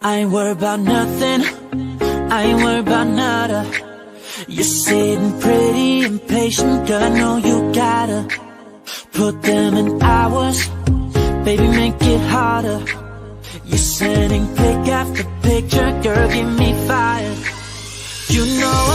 I ain't worried about nothing, I ain't worried about nada. You're sitting pretty impatient, girl, I know you gotta put them in hours, baby, make it harder. You're sending pic after picture, girl, give me fire. You know